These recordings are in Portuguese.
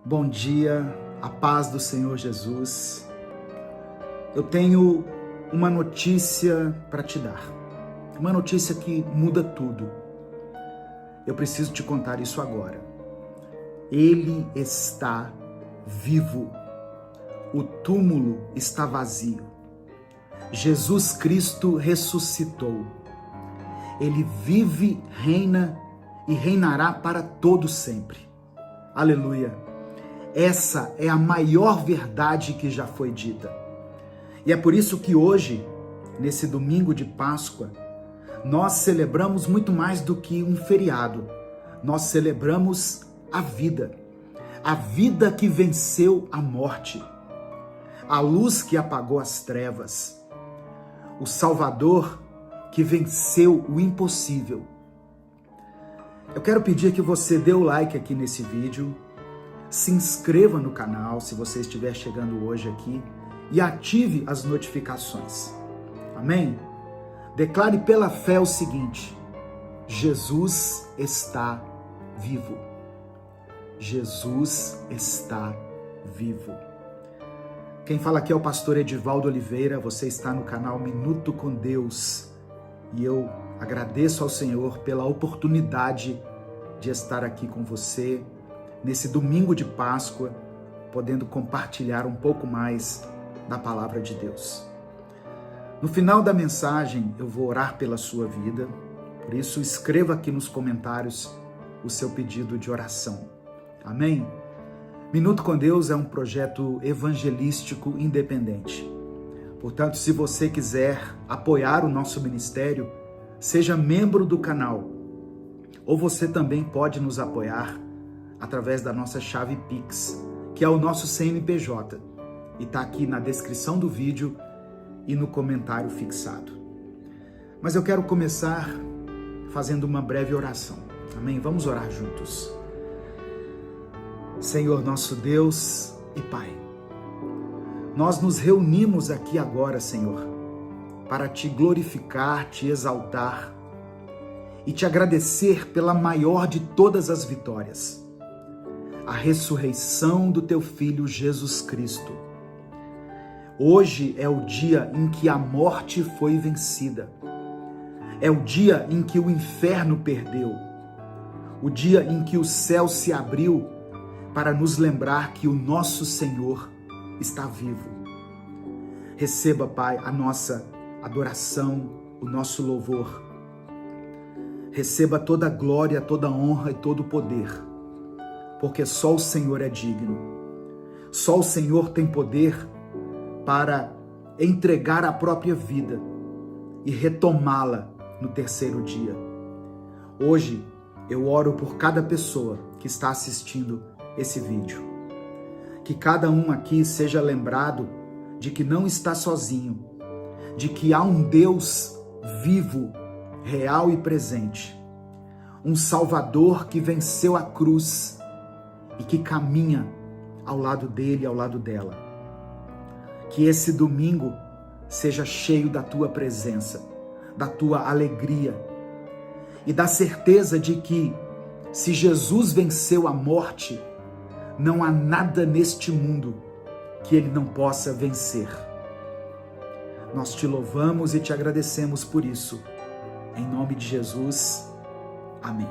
Bom dia, a paz do Senhor Jesus. Eu tenho uma notícia para te dar, uma notícia que muda tudo. Eu preciso te contar isso agora. Ele está vivo. O túmulo está vazio. Jesus Cristo ressuscitou. Ele vive, reina e reinará para todo sempre. Aleluia! Essa é a maior verdade que já foi dita. E é por isso que hoje, nesse domingo de Páscoa, nós celebramos muito mais do que um feriado. Nós celebramos a vida que venceu a morte, a luz que apagou as trevas, o Salvador que venceu o impossível. Eu quero pedir que você dê o like aqui nesse vídeo, se inscreva no canal se você estiver chegando hoje aqui e ative as notificações. Amém? Declare pela fé o seguinte: Jesus está vivo. Jesus está vivo. Quem fala aqui é o pastor Edivaldo Oliveira, você está no canal Minuto com Deus e eu agradeço ao Senhor pela oportunidade de estar aqui com você nesse domingo de Páscoa, podendo compartilhar um pouco mais da palavra de Deus. No final da mensagem, eu vou orar pela sua vida, por isso escreva aqui nos comentários o seu pedido de oração. Amém? Minuto com Deus é um projeto evangelístico independente. Portanto, se você quiser apoiar o nosso ministério, seja membro do canal, ou você também pode nos apoiar através da nossa chave Pix, que é o nosso CNPJ, e está aqui na descrição do vídeo e no comentário fixado. Mas eu quero começar fazendo uma breve oração. Amém? Vamos orar juntos. Senhor nosso Deus e Pai, nós nos reunimos aqui agora, Senhor, para te glorificar, te exaltar e te agradecer pela maior de todas as vitórias, a ressurreição do teu Filho Jesus Cristo. Hoje é o dia em que a morte foi vencida. É o dia em que o inferno perdeu. O dia em que o céu se abriu para nos lembrar que o nosso Senhor está vivo. Receba, Pai, a nossa adoração, o nosso louvor. Receba toda a glória, toda a honra e todo o poder, porque só o Senhor é digno. Só o Senhor tem poder para entregar a própria vida e retomá-la no terceiro dia. Hoje eu oro por cada pessoa que está assistindo esse vídeo. Que cada um aqui seja lembrado de que não está sozinho, de que há um Deus vivo, real e presente, um Salvador que venceu a cruz e que caminha ao lado dele e ao lado dela. Que esse domingo seja cheio da tua presença, da tua alegria e da certeza de que, se Jesus venceu a morte, não há nada neste mundo que ele não possa vencer. Nós te louvamos e te agradecemos por isso. Em nome de Jesus. Amém.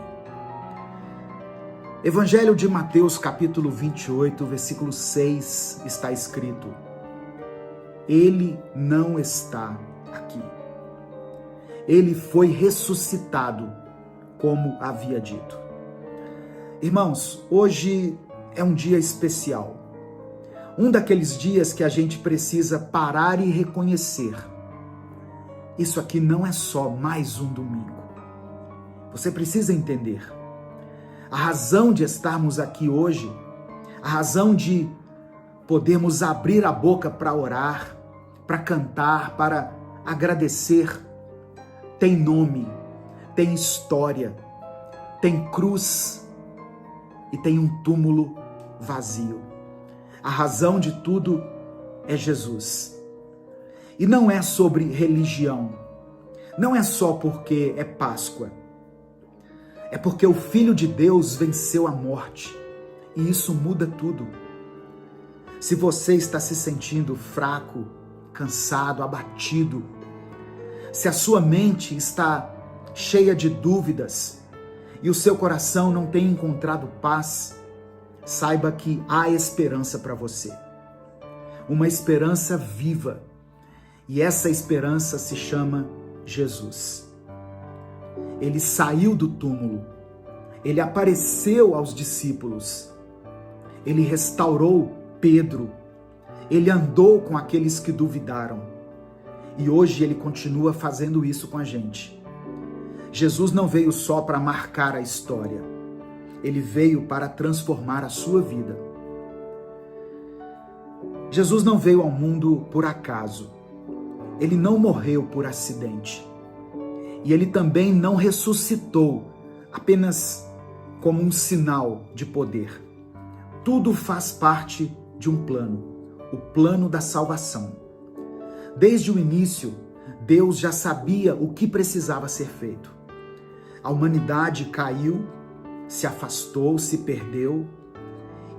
Evangelho de Mateus, capítulo 28, versículo 6, está escrito: Ele não está aqui. Ele foi ressuscitado, como havia dito. Irmãos, hoje é um dia especial. Um daqueles dias que a gente precisa parar e reconhecer: isso aqui não é só mais um domingo. Você precisa entender. A razão de estarmos aqui hoje, a razão de podermos abrir a boca para orar, para cantar, para agradecer, tem nome, tem história, tem cruz e tem um túmulo vazio. A razão de tudo é Jesus. E não é sobre religião, não é só porque é Páscoa. É porque o Filho de Deus venceu a morte e isso muda tudo. Se você está se sentindo fraco, cansado, abatido, se a sua mente está cheia de dúvidas e o seu coração não tem encontrado paz, saiba que há esperança para você. Uma esperança viva. E essa esperança se chama Jesus. Ele saiu do túmulo. Ele apareceu aos discípulos. Ele restaurou Pedro. Ele andou com aqueles que duvidaram. E hoje ele continua fazendo isso com a gente. Jesus não veio só para marcar a história. Ele veio para transformar a sua vida. Jesus não veio ao mundo por acaso. Ele não morreu por acidente. E ele também não ressuscitou apenas como um sinal de poder. Tudo faz parte de um plano, o plano da salvação. Desde o início, Deus já sabia o que precisava ser feito. A humanidade caiu, se afastou, se perdeu,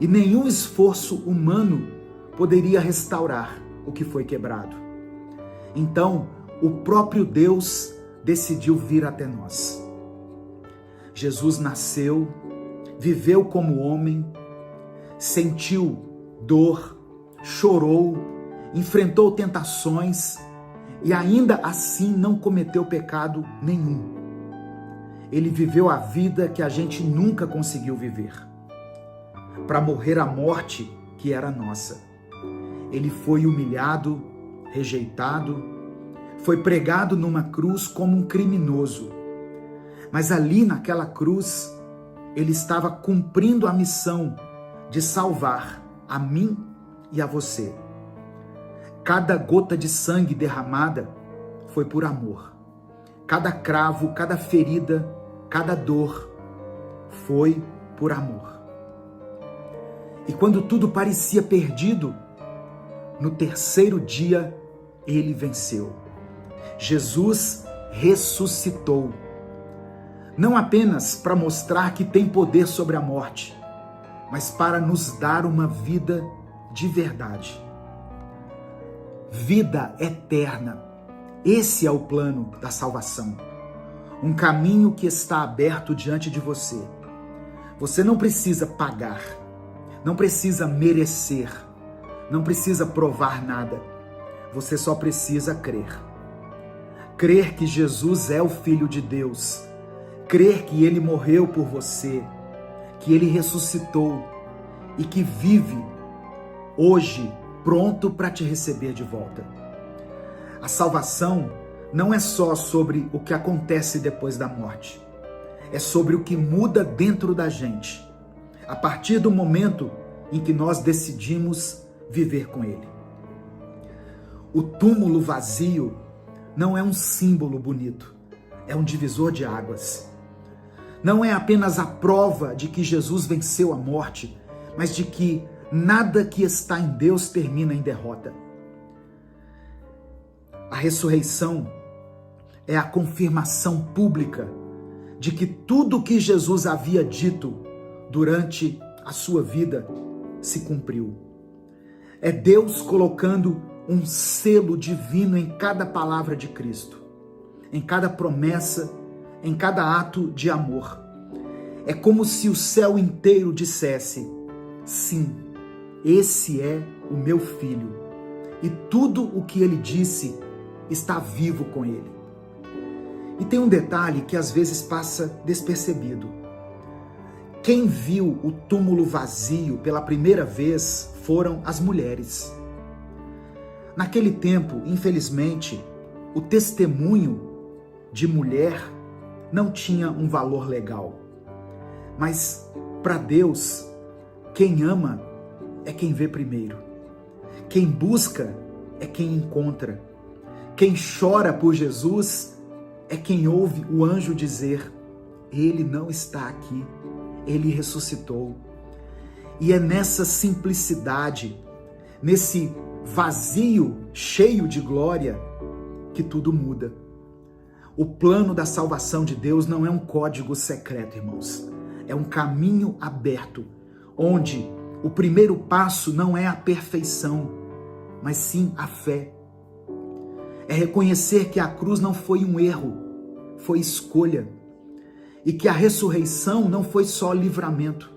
e nenhum esforço humano poderia restaurar o que foi quebrado. Então, o próprio Deus decidiu vir até nós. Jesus nasceu, viveu como homem, sentiu dor, chorou, enfrentou tentações e ainda assim não cometeu pecado nenhum. Ele viveu a vida que a gente nunca conseguiu viver, para morrer a morte que era nossa. Ele foi humilhado, rejeitado, foi pregado numa cruz como um criminoso. Mas ali naquela cruz, ele estava cumprindo a missão de salvar a mim e a você. Cada gota de sangue derramada foi por amor. Cada cravo, cada ferida, cada dor foi por amor. E quando tudo parecia perdido, no terceiro dia, ele venceu. Jesus ressuscitou. Não apenas para mostrar que tem poder sobre a morte, mas para nos dar uma vida de verdade. Vida eterna. Esse é o plano da salvação. Um caminho que está aberto diante de você. Você não precisa pagar, não precisa merecer, não precisa provar nada. Você só precisa crer. Crer que Jesus é o Filho de Deus. Crer que Ele morreu por você, que Ele ressuscitou e que vive hoje pronto para te receber de volta. A salvação não é só sobre o que acontece depois da morte. É sobre o que muda dentro da gente, a partir do momento em que nós decidimos viver com Ele. O túmulo vazio não é um símbolo bonito, é um divisor de águas. Não é apenas a prova de que Jesus venceu a morte, mas de que nada que está em Deus termina em derrota. A ressurreição é a confirmação pública de que tudo o que Jesus havia dito durante a sua vida se cumpriu. É Deus colocando um selo divino em cada palavra de Cristo, em cada promessa, em cada ato de amor. É como se o céu inteiro dissesse: sim, esse é o meu filho, e tudo o que ele disse está vivo com ele. E tem um detalhe que às vezes passa despercebido. Quem viu o túmulo vazio pela primeira vez foram as mulheres. Naquele tempo, infelizmente, o testemunho de mulher não tinha um valor legal. Mas para Deus, quem ama é quem vê primeiro. Quem busca é quem encontra. Quem chora por Jesus é quem ouve o anjo dizer: Ele não está aqui, Ele ressuscitou. E é nessa simplicidade, nesse vazio cheio de glória, que tudo muda. O plano da salvação de Deus não é um código secreto, irmãos. É um caminho aberto, onde o primeiro passo não é a perfeição, mas sim a fé. É reconhecer que a cruz não foi um erro, foi escolha. E que a ressurreição não foi só livramento,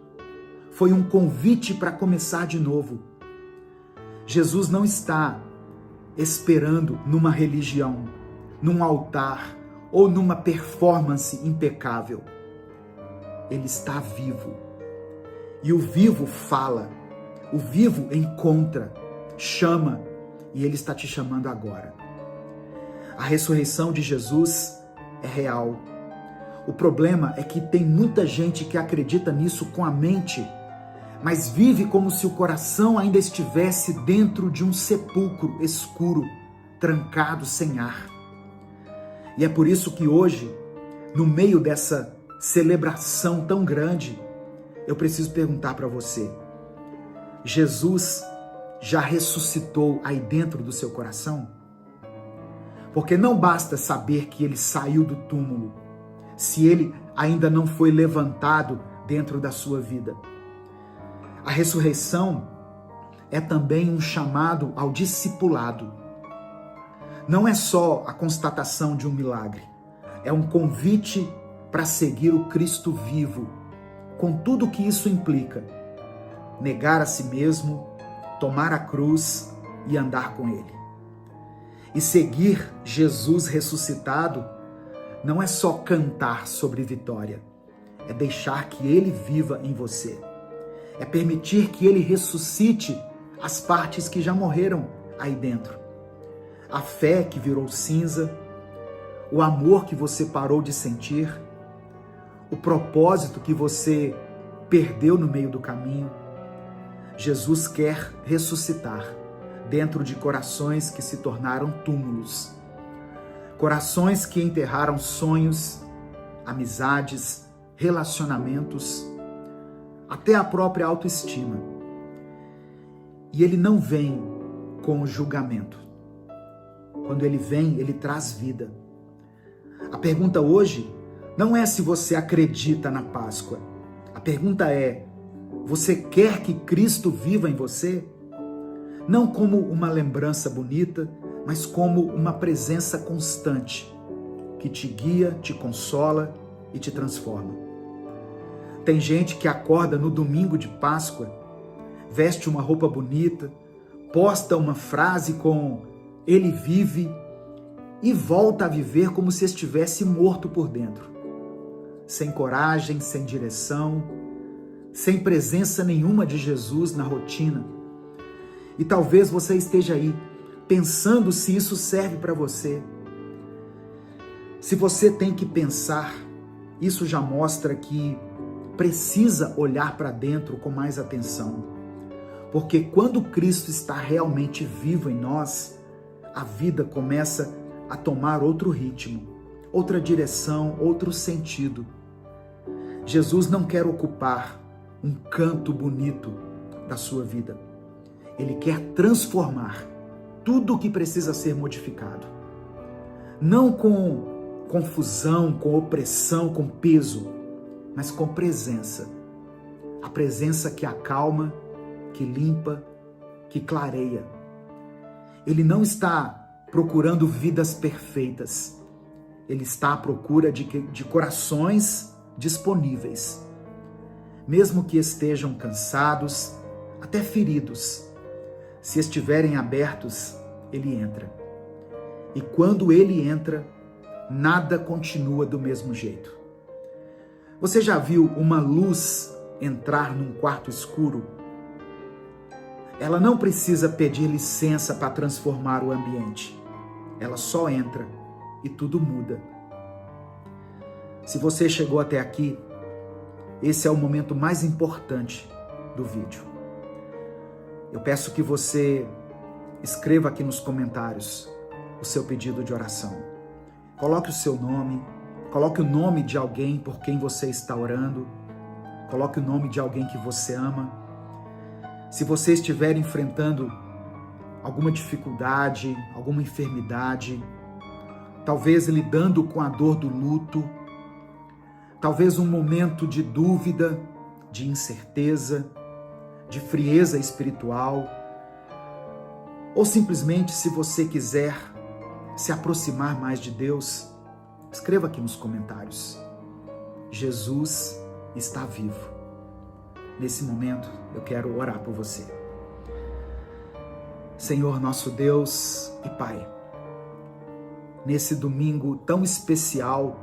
foi um convite para começar de novo. Jesus não está esperando numa religião, num altar ou numa performance impecável. Ele está vivo. E o vivo fala, o vivo encontra, chama, e ele está te chamando agora. A ressurreição de Jesus é real. O problema é que tem muita gente que acredita nisso com a mente, mas vive como se o coração ainda estivesse dentro de um sepulcro escuro, trancado, sem ar. E é por isso que hoje, no meio dessa celebração tão grande, eu preciso perguntar para você: Jesus já ressuscitou aí dentro do seu coração? Porque não basta saber que ele saiu do túmulo, se ele ainda não foi levantado dentro da sua vida. A ressurreição é também um chamado ao discipulado. Não é só a constatação de um milagre, é um convite para seguir o Cristo vivo, com tudo o que isso implica. Negar a si mesmo, tomar a cruz e andar com ele. E seguir Jesus ressuscitado não é só cantar sobre vitória, é deixar que ele viva em você. É permitir que ele ressuscite as partes que já morreram aí dentro. A fé que virou cinza, o amor que você parou de sentir, o propósito que você perdeu no meio do caminho. Jesus quer ressuscitar dentro de corações que se tornaram túmulos. Corações que enterraram sonhos, amizades, relacionamentos, até a própria autoestima. E ele não vem com o julgamento. Quando ele vem, ele traz vida. A pergunta hoje não é se você acredita na Páscoa. A pergunta é: você quer que Cristo viva em você? Não como uma lembrança bonita, mas como uma presença constante que te guia, te consola e te transforma. Tem gente que acorda no domingo de Páscoa, veste uma roupa bonita, posta uma frase com "Ele vive" e volta a viver como se estivesse morto por dentro. Sem coragem, sem direção, sem presença nenhuma de Jesus na rotina. E talvez você esteja aí pensando se isso serve para você. Se você tem que pensar, isso já mostra que precisa olhar para dentro com mais atenção. Porque quando Cristo está realmente vivo em nós, a vida começa a tomar outro ritmo, outra direção, outro sentido. Jesus não quer ocupar um canto bonito da sua vida. Ele quer transformar tudo o que precisa ser modificado. Não com confusão, com opressão, com peso, mas com presença. A presença que acalma, que limpa, que clareia. Ele não está procurando vidas perfeitas. Ele está à procura de corações disponíveis. Mesmo que estejam cansados, até feridos, se estiverem abertos, ele entra. E quando ele entra, nada continua do mesmo jeito. Você já viu uma luz entrar num quarto escuro? Ela não precisa pedir licença para transformar o ambiente. Ela só entra e tudo muda. Se você chegou até aqui, esse é o momento mais importante do vídeo. Eu peço que você escreva aqui nos comentários o seu pedido de oração. Coloque o seu nome, coloque o nome de alguém por quem você está orando, coloque o nome de alguém que você ama. Se você estiver enfrentando alguma dificuldade, alguma enfermidade, talvez lidando com a dor do luto, talvez um momento de dúvida, de incerteza, de frieza espiritual, ou simplesmente, se você quiser se aproximar mais de Deus, escreva aqui nos comentários. Jesus está vivo. Nesse momento, eu quero orar por você. Senhor, nosso Deus e Pai, nesse domingo tão especial,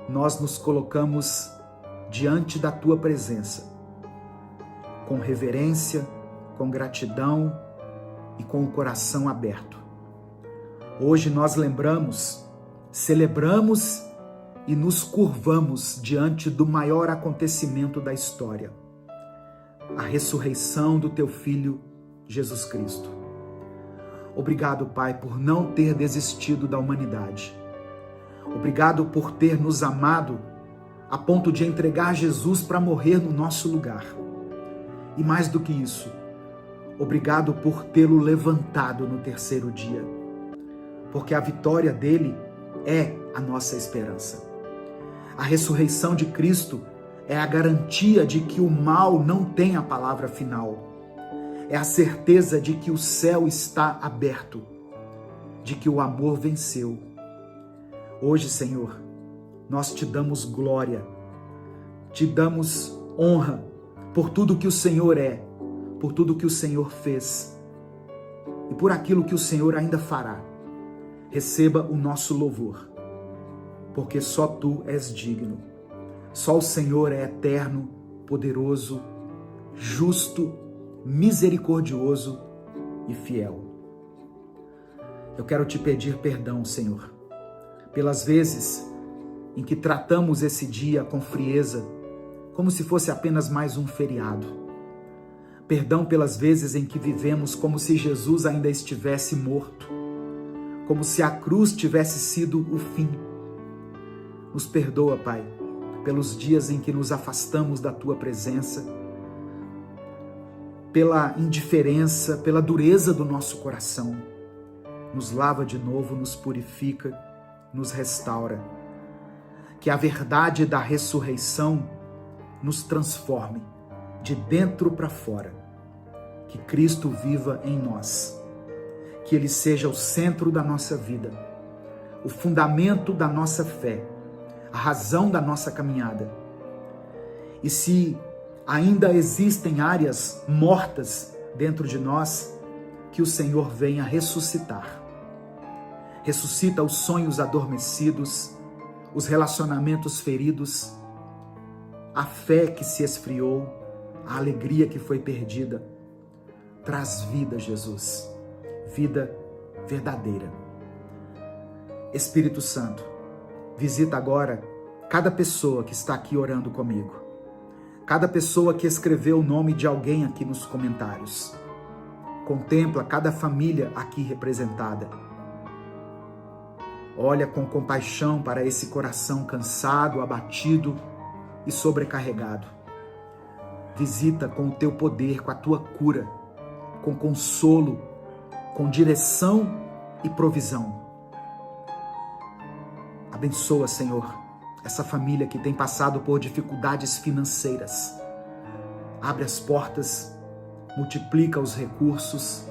nós nos colocamos diante da Tua presença, com reverência, com gratidão e com o coração aberto. Hoje nós lembramos, celebramos e nos curvamos diante do maior acontecimento da história, a ressurreição do Teu Filho, Jesus Cristo. Obrigado, Pai, por não ter desistido da humanidade. Obrigado por ter nos amado a ponto de entregar Jesus para morrer no nosso lugar. E mais do que isso, obrigado por tê-lo levantado no terceiro dia, porque a vitória dele é a nossa esperança. A ressurreição de Cristo é a garantia de que o mal não tem a palavra final. É a certeza de que o céu está aberto, de que o amor venceu. Hoje, Senhor, nós te damos glória, te damos honra por tudo que o Senhor é, por tudo que o Senhor fez e por aquilo que o Senhor ainda fará. Receba o nosso louvor, porque só Tu és digno. Só o Senhor é eterno, poderoso, justo, misericordioso e fiel. Eu quero te pedir perdão, Senhor, pelas vezes em que tratamos esse dia com frieza, como se fosse apenas mais um feriado. Perdão pelas vezes em que vivemos como se Jesus ainda estivesse morto, como se a cruz tivesse sido o fim. Nos perdoa, Pai, pelos dias em que nos afastamos da Tua presença, pela indiferença, pela dureza do nosso coração. Nos lava de novo, nos purifica, nos restaura. Que a verdade da ressurreição nos transforme de dentro para fora. Que Cristo viva em nós. Que Ele seja o centro da nossa vida, o fundamento da nossa fé, a razão da nossa caminhada. E se ainda existem áreas mortas dentro de nós, que o Senhor venha ressuscitar. Ressuscita os sonhos adormecidos, os relacionamentos feridos, a fé que se esfriou, a alegria que foi perdida. Traz vida, Jesus, vida verdadeira. Espírito Santo, visita agora cada pessoa que está aqui orando comigo, cada pessoa que escreveu o nome de alguém aqui nos comentários. Contempla cada família aqui representada. Olha com compaixão para esse coração cansado, abatido e sobrecarregado. Visita com o Teu poder, com a Tua cura, com consolo, com direção e provisão. Abençoa, Senhor, essa família que tem passado por dificuldades financeiras. Abre as portas, multiplica os recursos,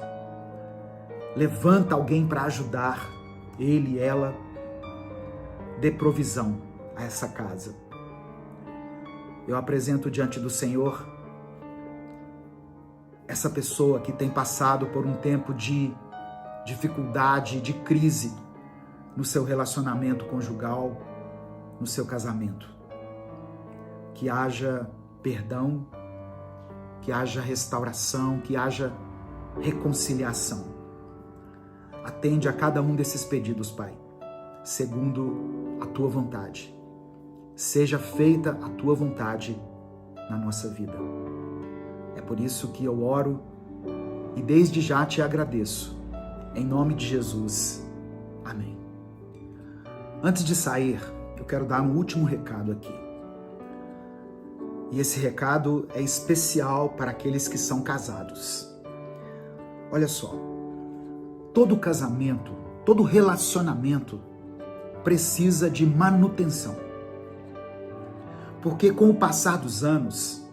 levanta alguém para ajudar ele e ela, dê provisão a essa casa. Eu apresento diante do Senhor essa pessoa que tem passado por um tempo de dificuldade, de crise no seu relacionamento conjugal, no seu casamento. Que haja perdão, que haja restauração, que haja reconciliação. Atende a cada um desses pedidos, Pai, segundo a Tua vontade. Seja feita a Tua vontade na nossa vida. É por isso que eu oro e desde já te agradeço. Em nome de Jesus. Amém. Antes de sair, eu quero dar um último recado aqui. E esse recado é especial para aqueles que são casados. Olha só, todo casamento, todo relacionamento precisa de manutenção. Porque com o passar dos anos,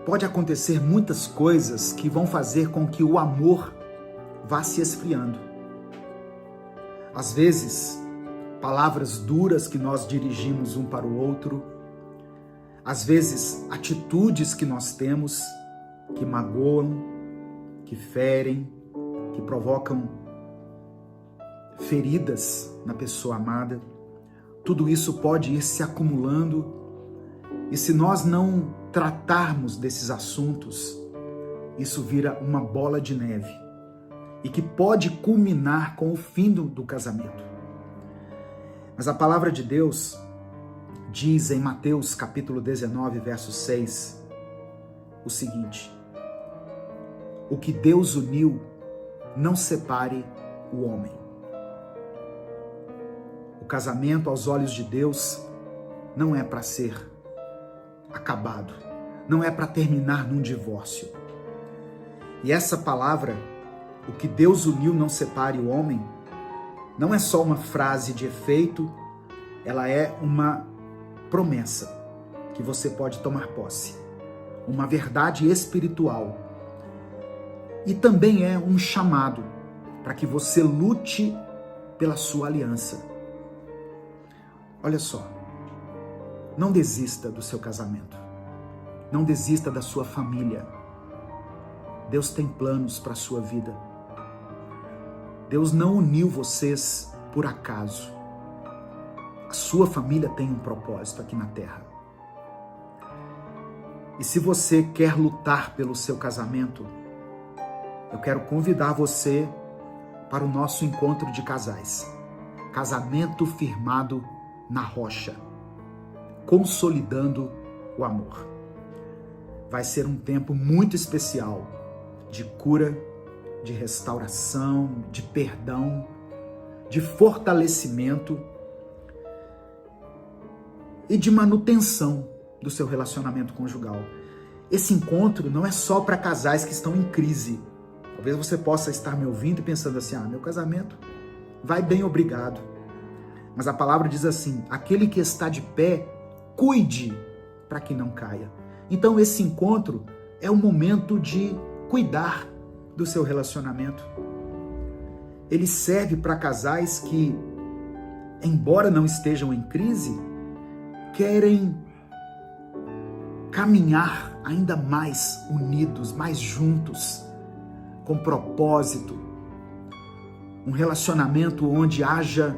pode acontecer muitas coisas que vão fazer com que o amor vá se esfriando. Às vezes, palavras duras que nós dirigimos um para o outro, às vezes, atitudes que nós temos que magoam, que ferem, que provocam feridas na pessoa amada. Tudo isso pode ir se acumulando e se nós não tratarmos desses assuntos, isso vira uma bola de neve e que pode culminar com o fim do casamento. Mas a palavra de Deus diz em Mateus capítulo 19, verso 6, o seguinte: o que Deus uniu, não separe o homem. O casamento, aos olhos de Deus, não é para ser acabado, não é para terminar num divórcio. E essa palavra, o que Deus uniu, não separe o homem, não é só uma frase de efeito, ela é uma promessa que você pode tomar posse, uma verdade espiritual. E também é um chamado para que você lute pela sua aliança. Olha só, não desista do seu casamento, não desista da sua família. Deus tem planos para a sua vida. Deus não uniu vocês por acaso. A sua família tem um propósito aqui na terra. E se você quer lutar pelo seu casamento, eu quero convidar você para o nosso encontro de casais. Casamento firmado na rocha, consolidando o amor. Vai ser um tempo muito especial de cura, de restauração, de perdão, de fortalecimento e de manutenção do seu relacionamento conjugal. Esse encontro não é só para casais que estão em crise. Talvez você possa estar me ouvindo e pensando assim: meu casamento vai bem, obrigado. Mas a palavra diz assim: aquele que está de pé, cuide para que não caia. Então esse encontro é o momento de cuidar do seu relacionamento. Ele serve para casais que, embora não estejam em crise, querem caminhar ainda mais unidos, mais juntos, com propósito. Um relacionamento onde haja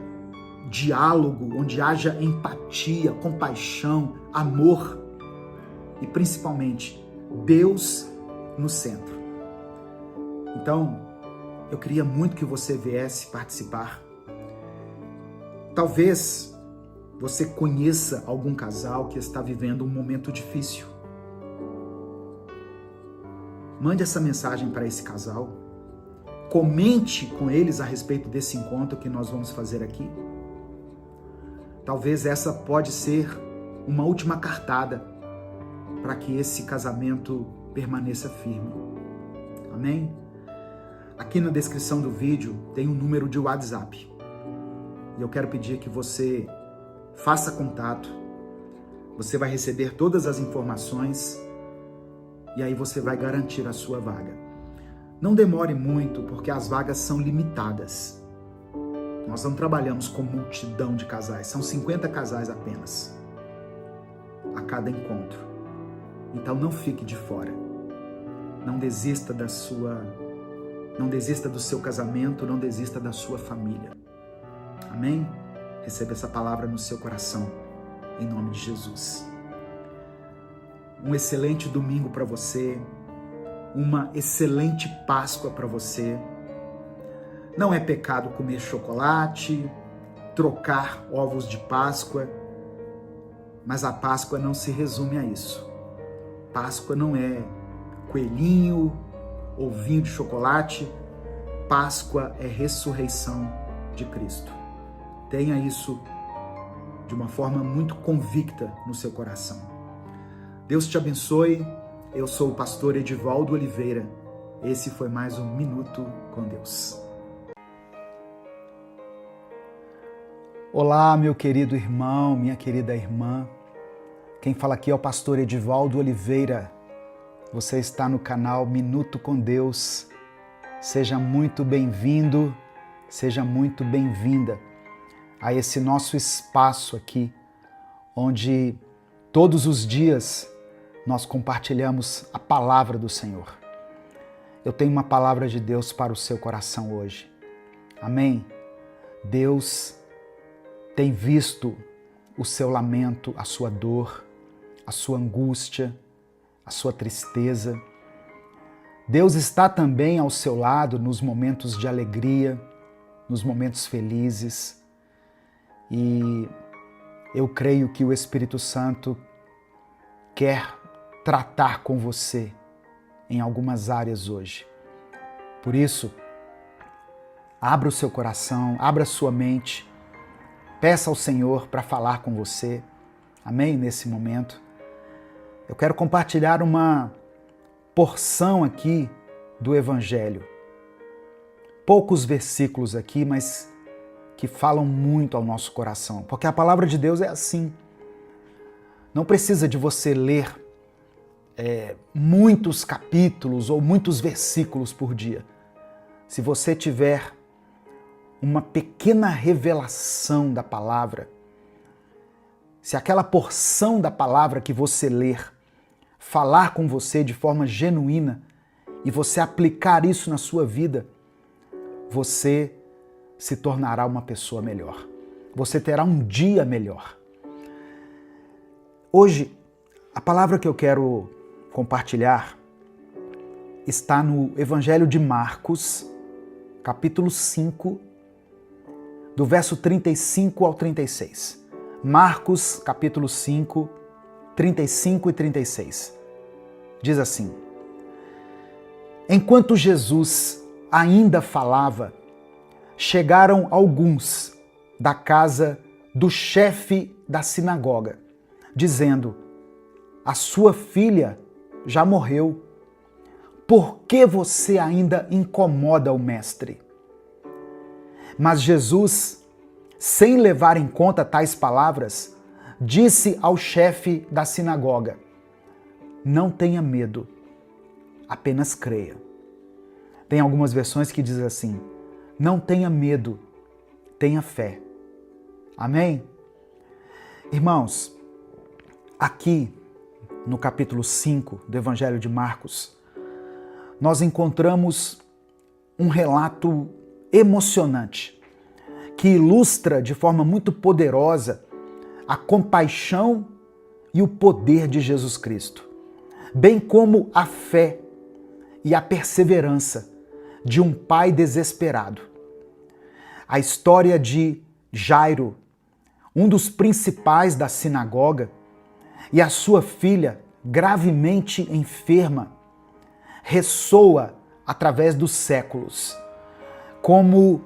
diálogo, onde haja empatia, compaixão, amor e principalmente Deus no centro. Então, eu queria muito que você viesse participar. Talvez você conheça algum casal que está vivendo um momento difícil. Mande essa mensagem para esse casal. Comente com eles a respeito desse encontro que nós vamos fazer aqui. Talvez essa pode ser uma última cartada para que esse casamento permaneça firme. Amém? Aqui na descrição do vídeo tem um número de WhatsApp. E eu quero pedir que você faça contato. Você vai receber todas as informações e aí você vai garantir a sua vaga. Não demore muito, porque as vagas são limitadas. Nós não trabalhamos com multidão de casais, são 50 casais apenas a cada encontro. Então não fique de fora. Não desista do seu casamento, não desista da sua família. Amém? Receba essa palavra no seu coração, em nome de Jesus. Um excelente domingo para você, uma excelente Páscoa para você. Não é pecado comer chocolate, trocar ovos de Páscoa, mas a Páscoa não se resume a isso. Páscoa não é coelhinho, ovinho de chocolate. Páscoa é ressurreição de Cristo. Tenha isso de uma forma muito convicta no seu coração. Deus te abençoe. Eu sou o pastor Edivaldo Oliveira. Esse foi mais um Minuto com Deus. Olá, meu querido irmão, minha querida irmã. Quem fala aqui é o pastor Edivaldo Oliveira. Você está no canal Minuto com Deus. Seja muito bem-vindo, seja muito bem-vinda a esse nosso espaço aqui, onde todos os dias nós compartilhamos a palavra do Senhor. Eu tenho uma palavra de Deus para o seu coração hoje. Amém? Deus tem visto o seu lamento, a sua dor, a sua angústia, a sua tristeza. Deus está também ao seu lado nos momentos de alegria, nos momentos felizes. E eu creio que o Espírito Santo quer tratar com você em algumas áreas hoje. Por isso, abra o seu coração, abra a sua mente, peça ao Senhor para falar com você. Amém? Nesse momento. Eu quero compartilhar uma porção aqui do Evangelho. Poucos versículos aqui, mas que falam muito ao nosso coração. Porque a palavra de Deus é assim. Não precisa de você ler muitos capítulos ou muitos versículos por dia. Se você tiver uma pequena revelação da palavra, se aquela porção da palavra que você ler falar com você de forma genuína e você aplicar isso na sua vida, você se tornará uma pessoa melhor. Você terá um dia melhor. Hoje, a palavra que eu quero compartilhar está no Evangelho de Marcos, capítulo 5, do verso 35 ao 36. Marcos, capítulo 5, 35 e 36. Diz assim: Enquanto Jesus ainda falava, chegaram alguns da casa do chefe da sinagoga, dizendo: A sua filha já morreu. Por que você ainda incomoda o mestre? Mas Jesus, sem levar em conta tais palavras, disse ao chefe da sinagoga: Não tenha medo, apenas creia. Tem algumas versões que dizem assim: Não tenha medo, tenha fé. Amém? Irmãos, aqui no capítulo 5 do Evangelho de Marcos, nós encontramos um relato emocionante que ilustra de forma muito poderosa a compaixão e o poder de Jesus Cristo, bem como a fé e a perseverança de um pai desesperado. A história de Jairo, um dos principais da sinagoga, e a sua filha, gravemente enferma, ressoa através dos séculos como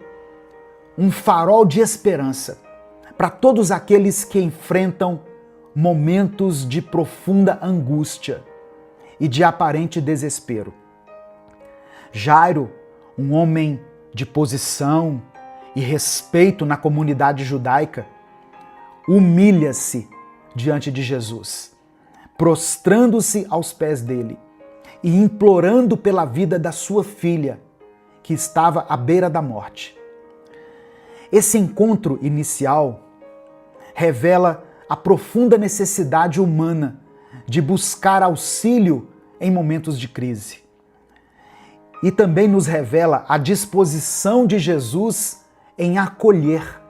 um farol de esperança para todos aqueles que enfrentam momentos de profunda angústia e de aparente desespero. Jairo, um homem de posição e respeito na comunidade judaica, humilha-se diante de Jesus, prostrando-se aos pés dele e implorando pela vida da sua filha, que estava à beira da morte. Esse encontro inicial revela a profunda necessidade humana de buscar auxílio em momentos de crise. E também nos revela a disposição de Jesus em acolher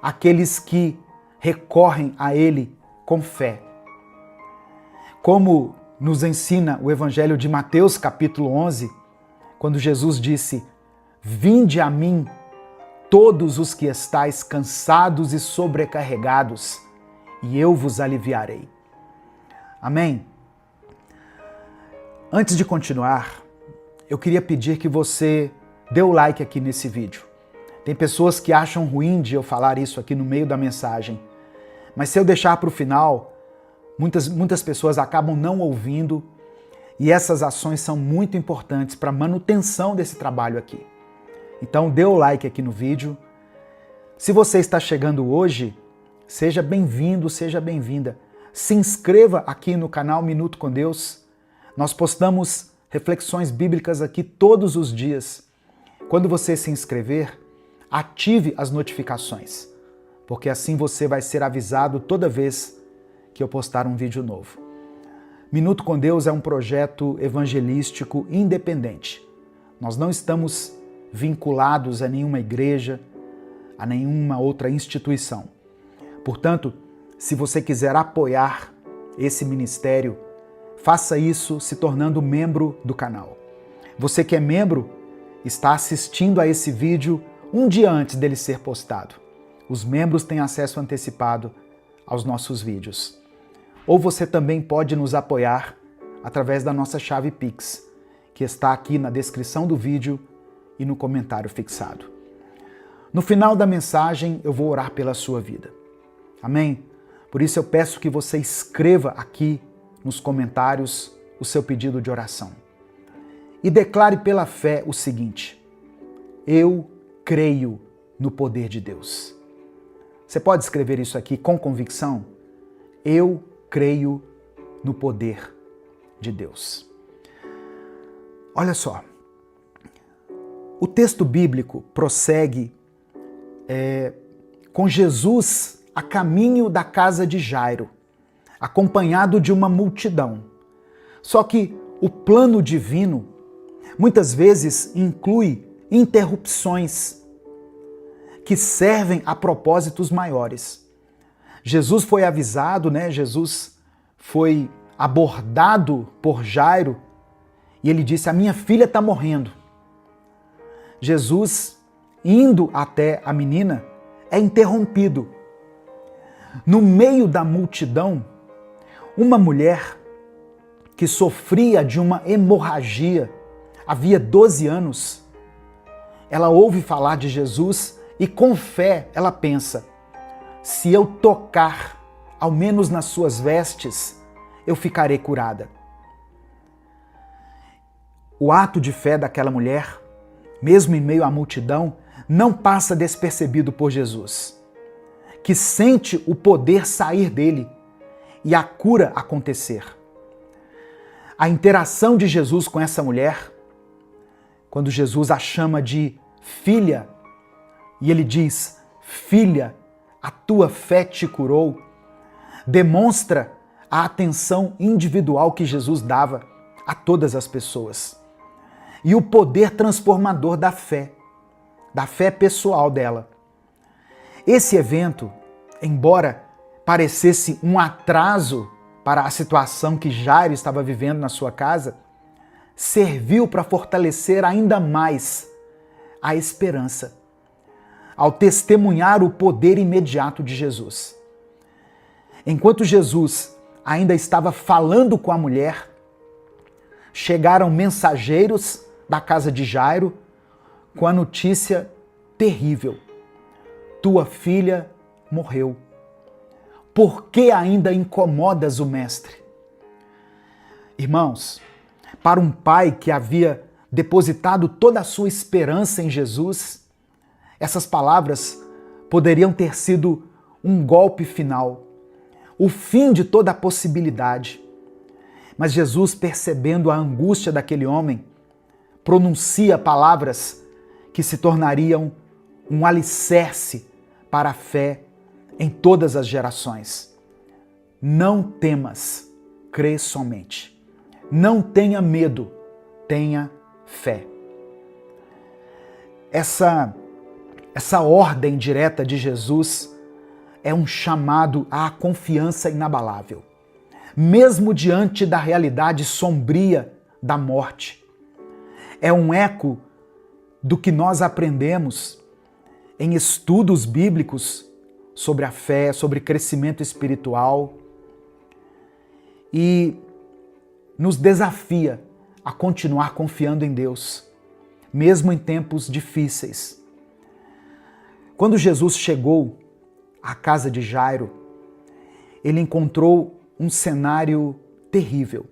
aqueles que recorrem a Ele com fé. Como nos ensina o Evangelho de Mateus, capítulo 11, quando Jesus disse: Vinde a mim, todos os que estáis cansados e sobrecarregados, e eu vos aliviarei. Amém? Antes de continuar, eu queria pedir que você dê o like aqui nesse vídeo. Tem pessoas que acham ruim de eu falar isso aqui no meio da mensagem, mas se eu deixar para o final, muitas pessoas acabam não ouvindo, e essas ações são muito importantes para a manutenção desse trabalho aqui. Então dê o like aqui no vídeo. Se você está chegando hoje, seja bem-vindo, seja bem-vinda. Se inscreva aqui no canal Minuto com Deus. Nós postamos reflexões bíblicas aqui todos os dias. Quando você se inscrever, ative as notificações, porque assim você vai ser avisado toda vez que eu postar um vídeo novo. Minuto com Deus é um projeto evangelístico independente. Nós não estamos vinculados a nenhuma igreja, a nenhuma outra instituição. Portanto, se você quiser apoiar esse ministério, faça isso se tornando membro do canal. Você que é membro está assistindo a esse vídeo um dia antes dele ser postado. Os membros têm acesso antecipado aos nossos vídeos. Ou você também pode nos apoiar através da nossa chave Pix, que está aqui na descrição do vídeo e no comentário fixado. No final da mensagem, eu vou orar pela sua vida. Amém? Por isso eu peço que você escreva aqui nos comentários o seu pedido de oração. E declare pela fé o seguinte: eu creio no poder de Deus. Você pode escrever isso aqui com convicção? Eu creio no poder de Deus. Olha só, o texto bíblico prossegue com Jesus a caminho da casa de Jairo, acompanhado de uma multidão. Só que o plano divino muitas vezes inclui interrupções que servem a propósitos maiores. Jesus foi avisado, Jesus foi abordado por Jairo e ele disse: a minha filha está morrendo. Jesus, indo até a menina, é interrompido. No meio da multidão, uma mulher que sofria de uma hemorragia havia 12 anos, ela ouve falar de Jesus e com fé ela pensa: se eu tocar ao menos nas suas vestes, eu ficarei curada. O ato de fé daquela mulher, mesmo em meio à multidão, não passa despercebido por Jesus, que sente o poder sair dele e a cura acontecer. A interação de Jesus com essa mulher, quando Jesus a chama de filha, e ele diz: filha, a tua fé te curou, demonstra a atenção individual que Jesus dava a todas as pessoas e o poder transformador da fé pessoal dela. Esse evento, embora parecesse um atraso para a situação que Jairo estava vivendo na sua casa, serviu para fortalecer ainda mais a esperança, ao testemunhar o poder imediato de Jesus. Enquanto Jesus ainda estava falando com a mulher, chegaram mensageiros da casa de Jairo com a notícia terrível: tua filha morreu. Por que ainda incomodas o mestre? Irmãos, para um pai que havia depositado toda a sua esperança em Jesus, essas palavras poderiam ter sido um golpe final, o fim de toda a possibilidade. Mas Jesus, percebendo a angústia daquele homem, pronuncia palavras que se tornariam um alicerce para a fé em todas as gerações. Não temas, crê somente. Não tenha medo, tenha fé. Essa ordem direta de Jesus é um chamado à confiança inabalável, mesmo diante da realidade sombria da morte. É um eco do que nós aprendemos em estudos bíblicos sobre a fé, sobre crescimento espiritual, e nos desafia a continuar confiando em Deus, mesmo em tempos difíceis. Quando Jesus chegou à casa de Jairo, ele encontrou um cenário terrível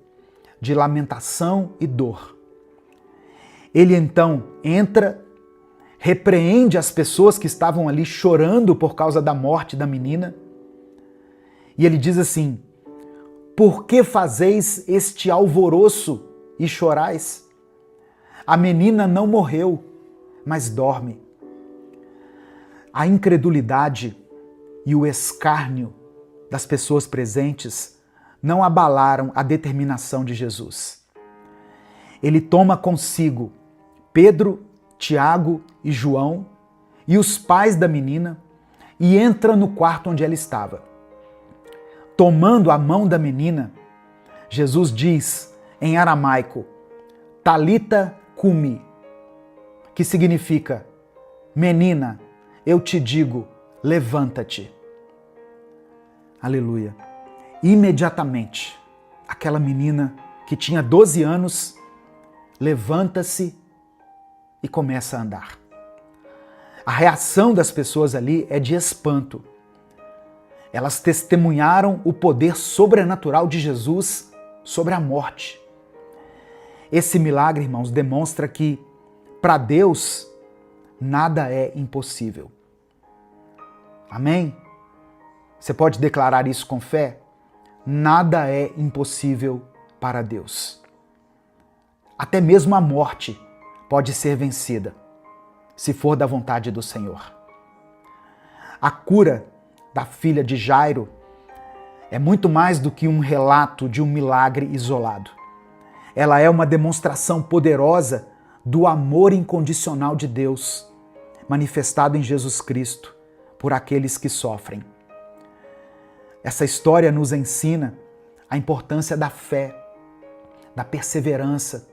de lamentação e dor. Ele então entra, repreende as pessoas que estavam ali chorando por causa da morte da menina, e ele diz assim: por que fazeis este alvoroço e chorais? A menina não morreu, mas dorme. A incredulidade e o escárnio das pessoas presentes não abalaram a determinação de Jesus. Ele toma consigo Pedro, Tiago e João e os pais da menina e entra no quarto onde ela estava. Tomando a mão da menina, Jesus diz em aramaico, Talita cumi, que significa, menina, eu te digo, levanta-te. Aleluia. Imediatamente, aquela menina que tinha 12 anos, levanta-se e começa a andar. A reação das pessoas ali é de espanto. Elas testemunharam o poder sobrenatural de Jesus sobre a morte. Esse milagre, irmãos, demonstra que, para Deus, nada é impossível. Amém? Você pode declarar isso com fé? Nada é impossível para Deus. Até mesmo a morte pode ser vencida, se for da vontade do Senhor. A cura da filha de Jairo é muito mais do que um relato de um milagre isolado. Ela é uma demonstração poderosa do amor incondicional de Deus, manifestado em Jesus Cristo por aqueles que sofrem. Essa história nos ensina a importância da fé, da perseverança.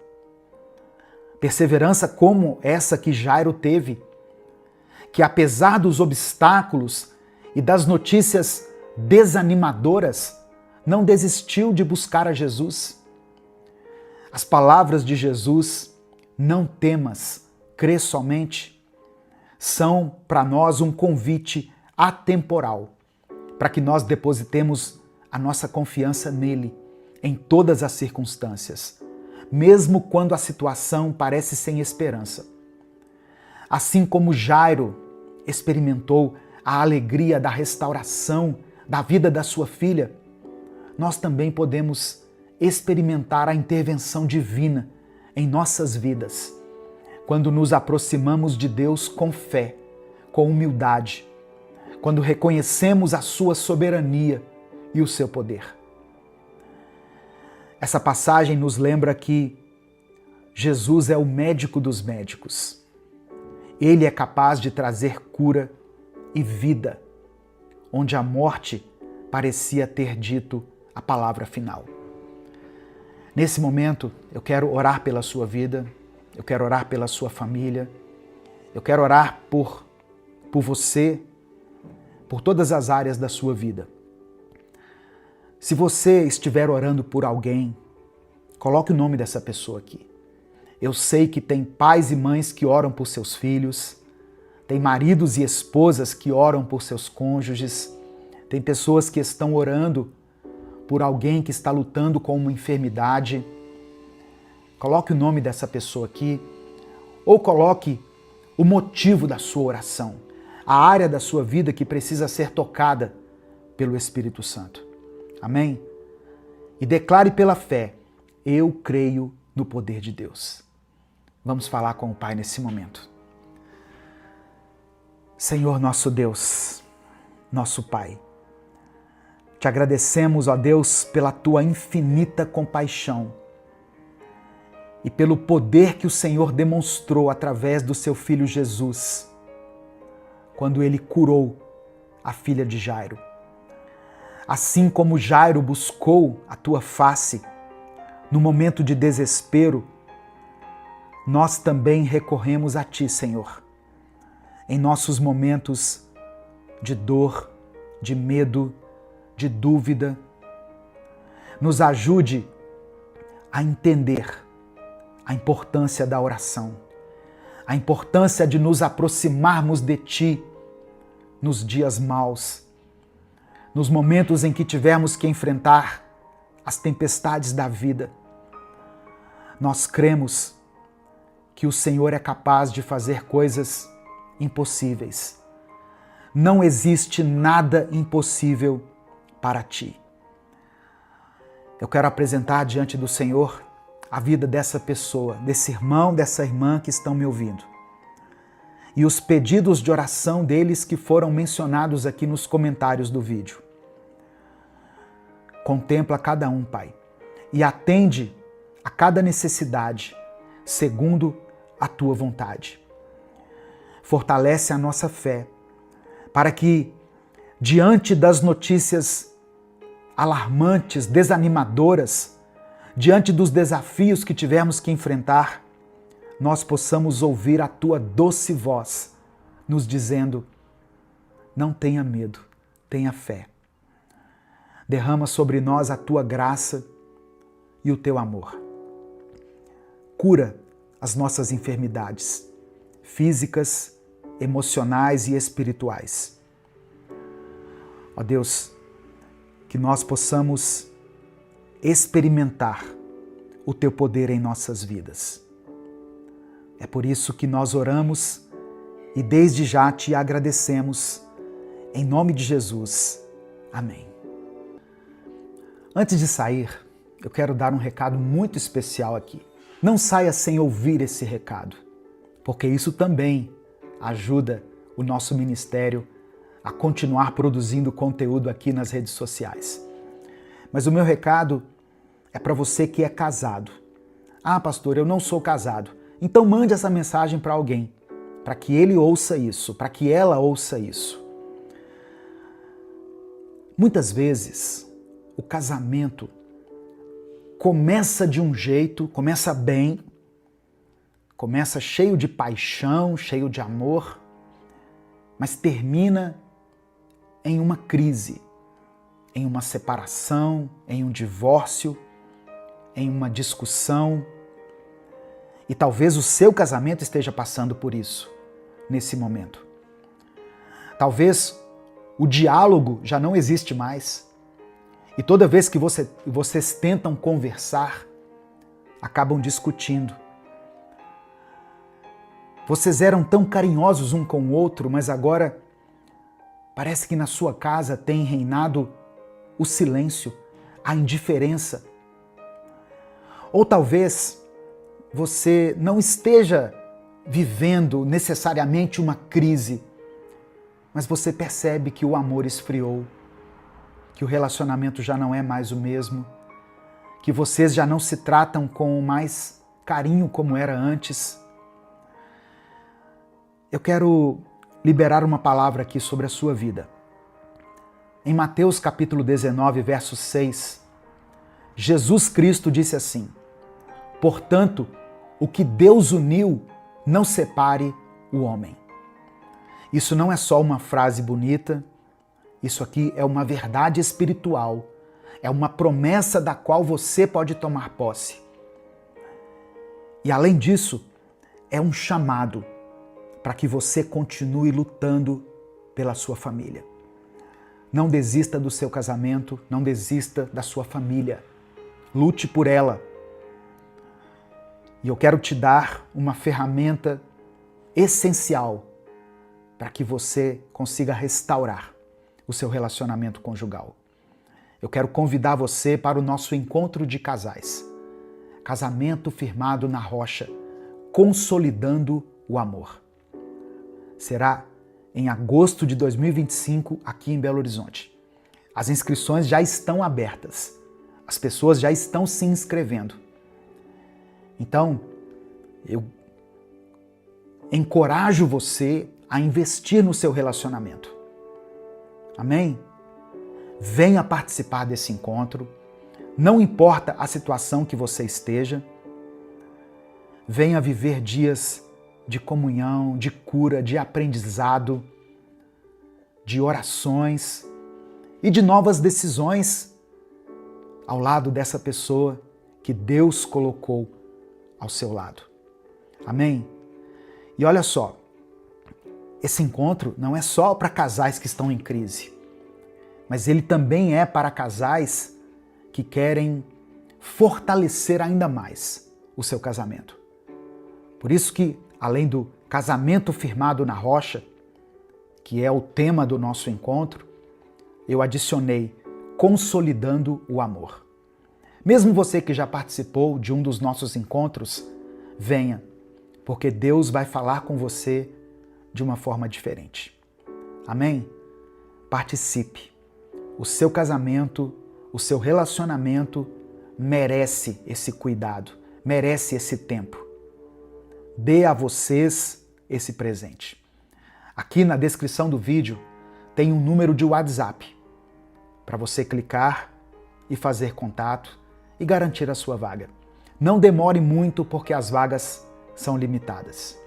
Perseverança como essa que Jairo teve, que apesar dos obstáculos e das notícias desanimadoras, não desistiu de buscar a Jesus. As palavras de Jesus, não temas, crê somente, são para nós um convite atemporal, para que nós depositemos a nossa confiança nele em todas as circunstâncias, mesmo quando a situação parece sem esperança. Assim como Jairo experimentou a alegria da restauração da vida da sua filha, nós também podemos experimentar a intervenção divina em nossas vidas, quando nos aproximamos de Deus com fé, com humildade, quando reconhecemos a sua soberania e o seu poder. Essa passagem nos lembra que Jesus é o médico dos médicos. Ele é capaz de trazer cura e vida, onde a morte parecia ter dito a palavra final. Nesse momento, eu quero orar pela sua vida, eu quero orar pela sua família, eu quero orar por você, por todas as áreas da sua vida. Se você estiver orando por alguém, coloque o nome dessa pessoa aqui. Eu sei que tem pais e mães que oram por seus filhos, tem maridos e esposas que oram por seus cônjuges, tem pessoas que estão orando por alguém que está lutando com uma enfermidade. Coloque o nome dessa pessoa aqui, ou coloque o motivo da sua oração, a área da sua vida que precisa ser tocada pelo Espírito Santo. Amém? E declare pela fé, eu creio no poder de Deus. Vamos falar com o Pai nesse momento. Senhor nosso Deus, nosso Pai, te agradecemos, ó Deus, pela tua infinita compaixão e pelo poder que o Senhor demonstrou através do seu Filho Jesus, quando ele curou a filha de Jairo. Assim como Jairo buscou a tua face no momento de desespero, nós também recorremos a ti, Senhor, em nossos momentos de dor, de medo, de dúvida. Nos ajude a entender a importância da oração, a importância de nos aproximarmos de ti nos dias maus, nos momentos em que tivermos que enfrentar as tempestades da vida. Nós cremos que o Senhor é capaz de fazer coisas impossíveis. Não existe nada impossível para ti. eu quero apresentar diante do Senhor a vida dessa pessoa, desse irmão, dessa irmã que estão me ouvindo. E os pedidos de oração deles que foram mencionados aqui nos comentários do vídeo. Contempla cada um, Pai, e atende a cada necessidade, segundo a Tua vontade. Fortalece a nossa fé, para que, diante das notícias alarmantes, desanimadoras, diante dos desafios que tivermos que enfrentar, nós possamos ouvir a Tua doce voz, nos dizendo: não tenha medo, tenha fé. Derrama sobre nós a Tua graça e o Teu amor. Cura as nossas enfermidades, físicas, emocionais e espirituais. Ó Deus, que nós possamos experimentar o Teu poder em nossas vidas. É por isso que nós oramos e desde já Te agradecemos. Em nome de Jesus. Amém. Antes de sair, eu quero dar um recado muito especial aqui. Não saia sem ouvir esse recado, porque isso também ajuda o nosso ministério a continuar produzindo conteúdo aqui nas redes sociais. Mas o meu recado é para você que é casado. Ah, pastor, eu não sou casado. Então mande essa mensagem para alguém, para que ele ouça isso, para que ela ouça isso. Muitas vezes, o casamento começa de um jeito, começa bem, começa cheio de paixão, cheio de amor, mas termina em uma crise, em uma separação, em um divórcio, em uma discussão. E talvez o seu casamento esteja passando por isso, nesse momento. Talvez o diálogo já não existe mais. E toda vez que vocês tentam conversar, acabam discutindo. Vocês eram tão carinhosos um com o outro, mas agora parece que na sua casa tem reinado o silêncio, a indiferença. Ou talvez você não esteja vivendo necessariamente uma crise, mas você percebe que o amor esfriou, que o relacionamento já não é mais o mesmo, que vocês já não se tratam com mais carinho como era antes. Eu quero liberar uma palavra aqui sobre a sua vida. Em Mateus capítulo 19, verso 6, Jesus Cristo disse assim: portanto, o que Deus uniu, não separe o homem. Isso não é só uma frase bonita, isso aqui é uma verdade espiritual, é uma promessa da qual você pode tomar posse. E além disso, é um chamado para que você continue lutando pela sua família. Não desista do seu casamento, não desista da sua família. Lute por ela. E eu quero te dar uma ferramenta essencial para que você consiga restaurar o seu relacionamento conjugal. Eu quero convidar você para o nosso encontro de casais. Casamento firmado na rocha, consolidando o amor. Será em agosto de 2025 aqui em Belo Horizonte. As inscrições já estão abertas. As pessoas já estão se inscrevendo. Então, eu encorajo você a investir no seu relacionamento. Amém? Venha participar desse encontro. Não importa a situação que você esteja. Venha viver dias de comunhão, de cura, de aprendizado, de orações e de novas decisões ao lado dessa pessoa que Deus colocou ao seu lado. Amém? E olha só, esse encontro não é só para casais que estão em crise, mas ele também é para casais que querem fortalecer ainda mais o seu casamento. Por isso que, além do casamento firmado na rocha, que é o tema do nosso encontro, eu adicionei consolidando o amor. Mesmo você que já participou de um dos nossos encontros, venha, porque Deus vai falar com você de uma forma diferente. Amém? Participe. O seu casamento, o seu relacionamento merece esse cuidado, merece esse tempo. Dê a vocês esse presente. Aqui na descrição do vídeo tem um número de WhatsApp para você clicar e fazer contato e garantir a sua vaga. Não demore muito porque as vagas são limitadas.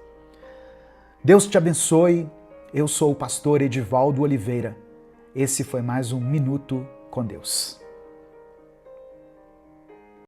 Deus te abençoe. Eu sou o pastor Edivaldo Oliveira. Esse foi mais um Minuto com Deus.